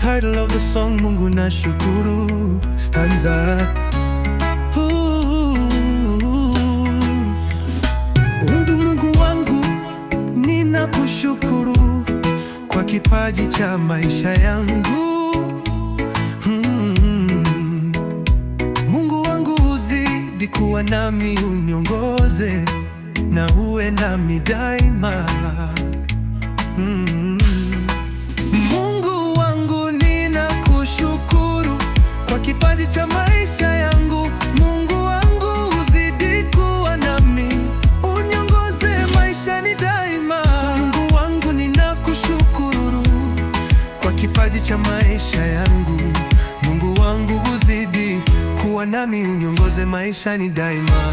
title of the song, Mungu nashukuru, stanza. Mungu wangu ninakushukuru kwa kipaji cha maisha yangu. Mungu wangu uzidi kuwa nami, uniongoze na uwe nami daima. Mungu wangu ninakushukuru kwa kipaji cha maisha yangu. Mungu wangu uzidi kuwa nami, uniongoze maishani daima. Mungu wangu ninakushukuru kwa kipaji cha maisha yangu. Mungu wangu uzidi kuwa nami, uniongoze maishani daima.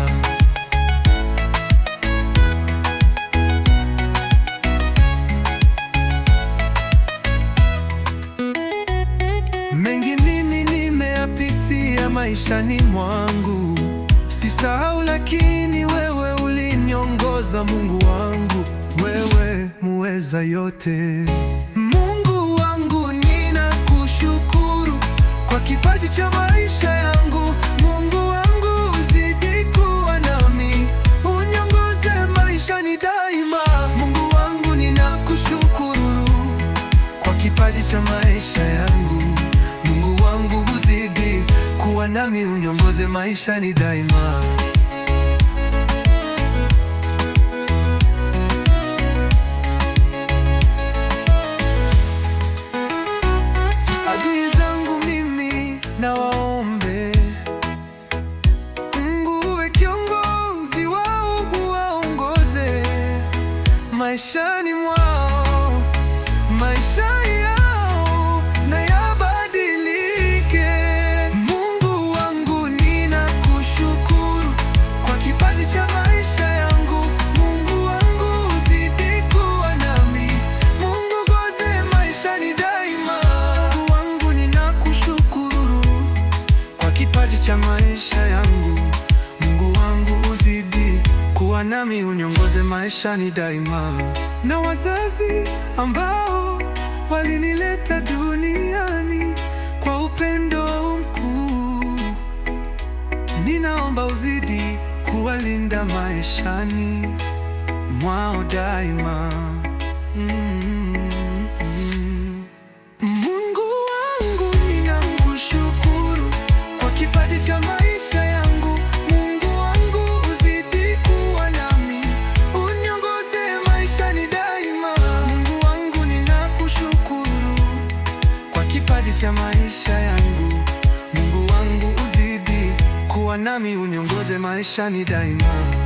Mengi mimi nimeyapitia maishani mwangu, sisahau, lakini wewe uliniongoza. Mungu wangu, wewe muweza yote. Mungu wangu ninakushukuru kwa kipaji cha maisha yangu. Mungu wangu uzidi kuwa nami, uniongoze maishani daima. Mungu wangu ninakushukuru kwa kipaji cha maisha yangu. Mungu wangu uzidi kuwa nami, uniongoze maishani daima. Adui zangu mimi na waombe, Mungu uwe kiongozi wao, huwaongoze maishani mwao, maisha yao na yabadilike. Mungu wangu ninakushukuru kwa kipaji cha maisha yangu. Mungu wangu uzidi kuwa nami, Mungu ongoze maishani daima. Mungu wangu ninakushukuru kwa kipaji cha maisha yangu. Mungu wangu uzidi kuwa nami, uniongoze maishani daima. Na wazazi ambao walinileta duniani kwa upendo mkuu, ninaomba uzidi kuwalinda maishani mwao daima. Mungu wangu ninakushukuru kwa kipaji cha maisha yangu. Mungu wangu uzidi kuwa nami, uniongoze maishani daima. Mungu wangu ninakushukuru kwa kipaji cha maisha yangu. Mungu wangu uzidi kuwa nami, uniongoze maishani daima.